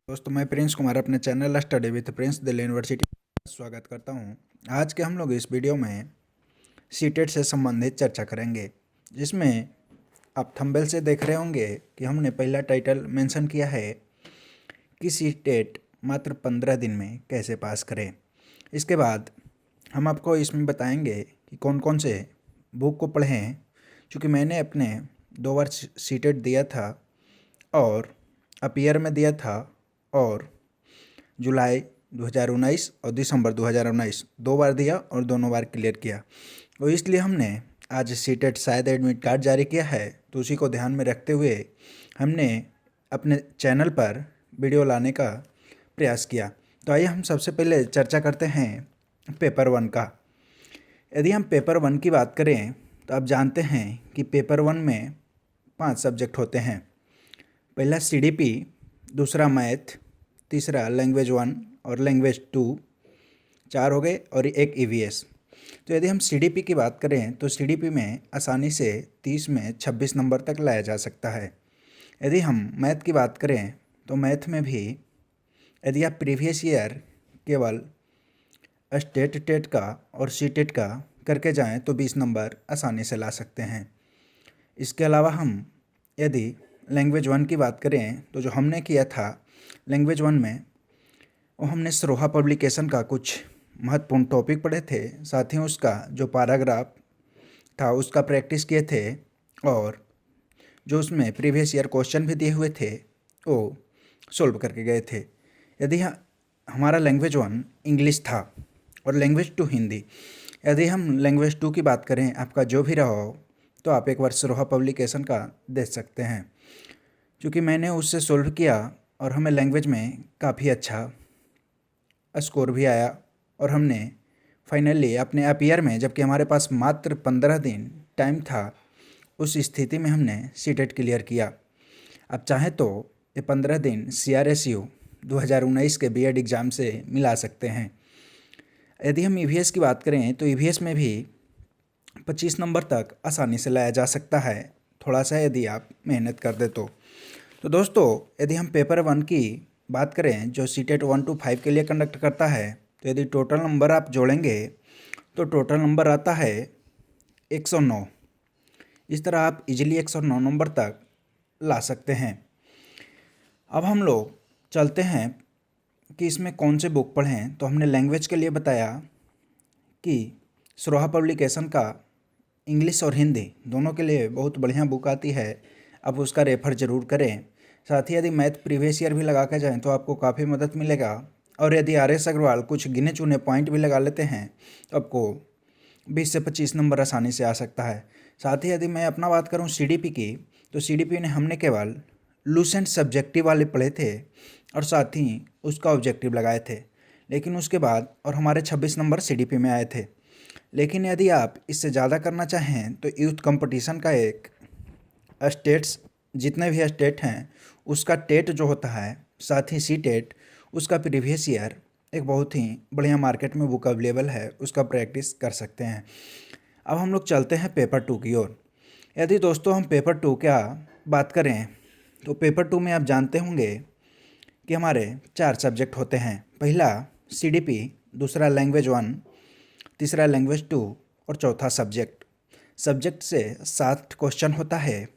दोस्तों मैं प्रिंस कुमार अपने channel study with Prince Delhi university में स्वागत करता हूं। आज के हम लोग इस वीडियो में सीटेट से संबंधित चर्चा करेंगे, जिसमें आप थंबनेल से देख रहे होंगे कि हमने पहला टाइटल मेंशन किया है कि सीटेट मात्र 15 दिन में कैसे पास करें। इसके बाद हम आपको इसमें बताएंगे कि कौन कौन से बुक को पढ़ें, क्योंकि मैंने अपने 2 बार सीटेट दिया था और अपीयर में दिया था और जुलाई 2019 और दिसंबर 2019 2 बार दिया और दोनों बार क्लियर किया। तो इसलिए हमने आज सीटेट शायद एडमिट कार्ड जारी किया है, तो उसी को ध्यान में रखते हुए हमने अपने चैनल पर वीडियो लाने का प्रयास किया। तो आइए हम सबसे पहले चर्चा करते हैं पेपर 1 का। यदि हम पेपर 1 की बात करें तो आप जानते हैं कि पेपर 1 में 5 सब्जेक्ट होते हैं। पहला सीडीपी, दूसरा मैथ, तीसरा लैंग्वेज 1 और लैंग्वेज 2, 4 हो गए, और एक ईवीएस। तो यदि हम सीडीपी की बात करें तो सीडीपी में आसानी से 30 में 26 नंबर तक लाया जा सकता है। यदि हम मैथ की बात करें तो मैथ में भी यदि आप प्रीवियस ईयर केवल स्टेट टेट का और सीटेट का करके जाएं तो 20 नंबर आसानी से ला सकते हैं। इसके अलावा हम यदि लैंग्वेज 1 की बात करें तो जो हमने किया था लैंग्वेज 1 में, वो हमने सरोहा पब्लिकेशन का कुछ महत्वपूर्ण टॉपिक पढ़े थे, साथ ही उसका जो पैराग्राफ था उसका प्रैक्टिस किए थे, और जो उसमें प्रीवियस ईयर क्वेश्चन भी दिए हुए थे वो सोल्व करके गए थे। यदि हमारा लैंग्वेज 1 इंग्लिश था और लैंग्वेज 2 हिंदी। यदि हम लैंग्वेज 2 की बात करें, आपका जो भी रहा हो, तो आप एक बार सरोहा पब्लिकेशन का देख सकते हैं, क्योंकि मैंने उससे सोल्व किया और हमें लैंग्वेज में काफ़ी अच्छा स्कोर भी आया, और हमने फाइनली अपने अपीयर में, जबकि हमारे पास मात्र 15 दिन टाइम था, उस स्थिति में हमने सीटेट क्लियर किया। आप चाहें तो ये 15 दिन CRSU 2019 के बीएड एग्ज़ाम से मिला सकते हैं। यदि हम ईवीएस की बात करें तो ईवीएस में भी 25 नंबर तक आसानी से लाया जा सकता है, थोड़ा सा यदि आप मेहनत कर दे तो दोस्तों यदि हम पेपर 1 की बात करें जो सीटेट 1 to 5 के लिए कंडक्ट करता है, तो यदि टोटल नंबर आप जोड़ेंगे तो टोटल नंबर आता है 109। इस तरह आप इजीली 109 नंबर तक ला सकते हैं। अब हम लोग चलते हैं कि इसमें कौन से बुक पढ़ें। तो हमने लैंग्वेज के लिए बताया कि सरोहा पब्लिकेशन का इंग्लिश और हिंदी दोनों के लिए बहुत बढ़िया बुक आती है, आप उसका रेफ़र ज़रूर करें। साथ ही यदि मैथ प्रीवियस ईयर भी लगा के जाएँ तो आपको काफ़ी मदद मिलेगा, और यदि RS अग्रवाल कुछ गिने चुने पॉइंट भी लगा लेते हैं तो आपको 20 से 25 नंबर आसानी से आ सकता है। साथ ही यदि मैं अपना बात करूं सीडीपी की, तो सीडीपी ने हमने केवल लूसेंट सब्जेक्टिव वाले पढ़े थे और साथ ही उसका ऑब्जेक्टिव लगाए थे, लेकिन उसके बाद और हमारे 26 नंबर सीडीपी में आए थे। लेकिन यदि आप इससे ज़्यादा करना चाहें तो यूथ कंपटीशन का एक स्टेट्स, जितने भी स्टेट हैं उसका टेट जो होता है, साथ ही सीटेट, उसका प्रीवियस ईयर एक बहुत ही बढ़िया मार्केट में बुक अवेलेबल है, उसका प्रैक्टिस कर सकते हैं। अब हम लोग चलते हैं पेपर 2 की ओर। यदि दोस्तों हम पेपर 2 क्या बात करें तो पेपर 2 में आप जानते होंगे कि हमारे 4 सब्जेक्ट होते हैं। पहला सीडीपी, दूसरा लैंग्वेज 1, तीसरा लैंग्वेज 2 और चौथा सब्जेक्ट से 60 क्वेश्चन होता है,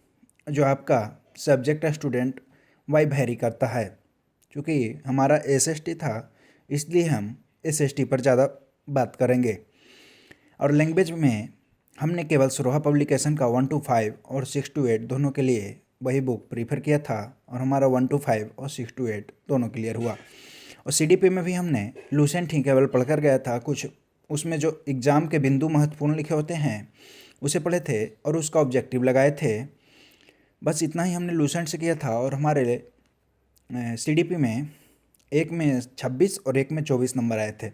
जो आपका सब्जेक्ट स्टूडेंट वाई वैरी करता है। क्योंकि हमारा SST था इसलिए हम SST पर ज़्यादा बात करेंगे। और लैंग्वेज में हमने केवल सरोहा पब्लिकेशन का 1 to 5 और 6 to 8 दोनों के लिए वही बुक प्रीफर किया था, और हमारा 1 to 5 और 6 to 8 दोनों क्लियर हुआ। और सीडीपी में भी हमने लूसेंट ही केवल पढ़कर गया था, कुछ उसमें जो एग्ज़ाम के बिंदु महत्वपूर्ण लिखे होते हैं उसे पढ़े थे और उसका ऑब्जेक्टिव लगाए थे। बस इतना ही हमने लूसेंट से किया था, और हमारे सीडीपी में एक में 26 और एक में 24 नंबर आए थे।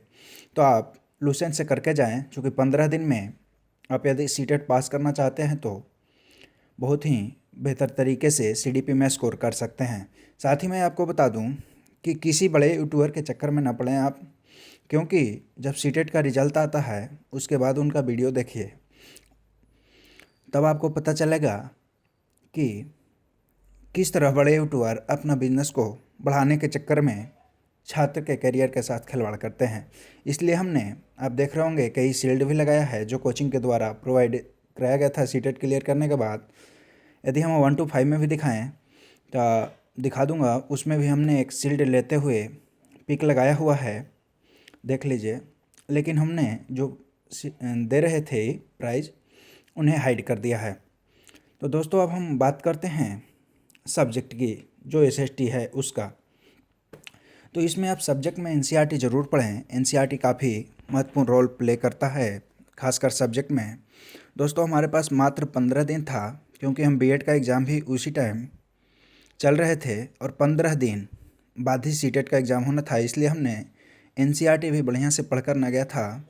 तो आप लूसेंट से करके जाएं, क्योंकि 15 दिन में आप यदि सीटेट पास करना चाहते हैं तो बहुत ही बेहतर तरीके से सीडीपी में स्कोर कर सकते हैं। साथ ही मैं आपको बता दूं कि किसी बड़े यूट्यूबर के चक्कर में ना पड़ें आप, क्योंकि जब सीटेट का रिजल्ट आता है उसके बाद उनका वीडियो देखिए, तब आपको पता चलेगा कि किस तरह बड़े यूट्यूबर अपना बिजनेस को बढ़ाने के चक्कर में छात्र के करियर के साथ खिलवाड़ करते हैं। इसलिए हमने, आप देख रहे होंगे, कई शील्ड भी लगाया है जो कोचिंग के द्वारा प्रोवाइड कराया गया था सीटेट क्लियर करने के बाद। यदि हम 1 to 5 में भी दिखाएं तो दिखा दूंगा, उसमें भी हमने एक शील्ड लेते हुए पिक लगाया हुआ है, देख लीजिए। लेकिन हमने जो दे रहे थे प्राइज़, उन्हें हाइड कर दिया है। तो दोस्तों अब हम बात करते हैं सब्जेक्ट की, जो एसएसटी है उसका। तो इसमें आप सब्जेक्ट में एनसीईआरटी ज़रूर पढ़ें। एनसीईआरटी काफ़ी महत्वपूर्ण रोल प्ले करता है, खासकर सब्जेक्ट में। दोस्तों हमारे पास मात्र 15 दिन था, क्योंकि हम बीएड का एग्ज़ाम भी उसी टाइम चल रहे थे और 15 दिन बाद ही सीटेट का एग्ज़ाम होना था। इसलिए हमने एनसीईआरटी भी बढ़िया से पढ़ कर ना गया था,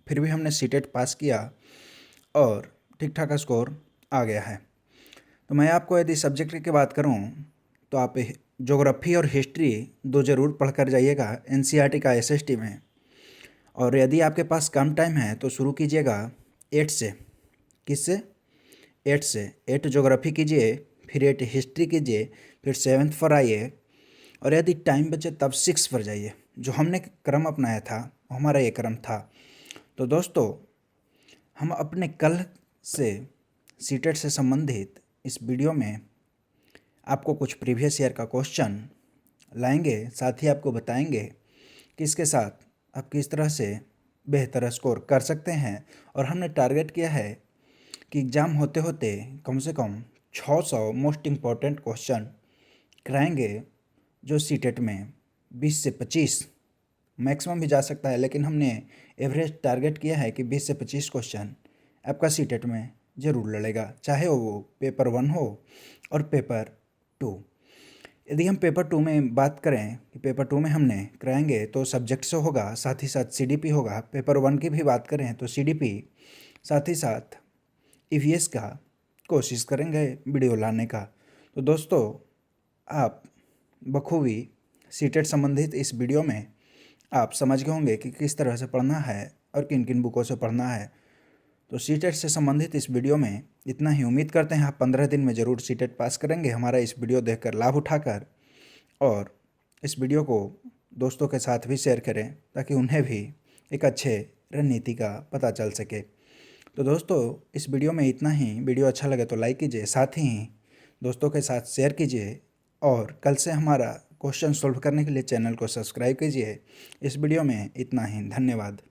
फिर भी हमने सीटेट पास किया और ठीक ठाक स्कोर आ गया है। तो मैं आपको यदि सब्जेक्ट की बात करूं तो आप ज्योग्राफी और हिस्ट्री दो ज़रूर पढ़ कर जाइएगा एनसीईआरटी का एसएसटी में। और यदि आपके पास कम टाइम है तो शुरू कीजिएगा 8 से। किससे? 8 से। 8 ज्योग्राफी कीजिए, फिर 8 हिस्ट्री कीजिए, फिर 7th पर आइए, और यदि टाइम बचे तब 6 पर जाइए। जो हमने क्रम अपनाया था हमारा ये क्रम था। तो दोस्तों हम अपने कल से सीटेट से संबंधित इस वीडियो में आपको कुछ प्रीवियस ईयर का क्वेश्चन लाएंगे, साथ ही आपको बताएंगे कि इसके साथ आप किस तरह से बेहतर स्कोर कर सकते हैं। और हमने टारगेट किया है कि एग्ज़ाम होते होते कम से कम 600 मोस्ट इम्पॉर्टेंट क्वेश्चन कराएंगे, जो सीटेट में 20 से 25 मैक्सिमम भी जा सकता है, लेकिन हमने एवरेज टारगेट किया है कि 20 से 25 क्वेश्चन आपका सीटेट में ज़रूर लड़ेगा, चाहे वो पेपर 1 हो और पेपर 2। यदि हम पेपर 2 में बात करें कि पेपर 2 में हमने कराएंगे तो सब्जेक्ट से होगा, साथ ही साथ सीडीपी होगा। पेपर 1 की भी बात करें तो सीडीपी, साथ ही साथ ईवीएस का कोशिश करेंगे वीडियो लाने का। तो दोस्तों आप बखूबी सीटेट संबंधित इस वीडियो में आप समझ गए होंगे कि किस तरह से पढ़ना है और किन किन बुकों से पढ़ना है। तो सीटेट से संबंधित इस वीडियो में इतना ही। उम्मीद करते हैं आप 15 दिन में ज़रूर सीटेट पास करेंगे, हमारा इस वीडियो देखकर लाभ उठाकर। और इस वीडियो को दोस्तों के साथ भी शेयर करें ताकि उन्हें भी एक अच्छे रणनीति का पता चल सके। तो दोस्तों इस वीडियो में इतना ही। वीडियो अच्छा लगे तो लाइक कीजिए, साथ ही दोस्तों के साथ शेयर कीजिए, और कल से हमारा क्वेश्चन सॉल्व करने के लिए चैनल को सब्सक्राइब कीजिए। इस वीडियो में इतना ही। धन्यवाद।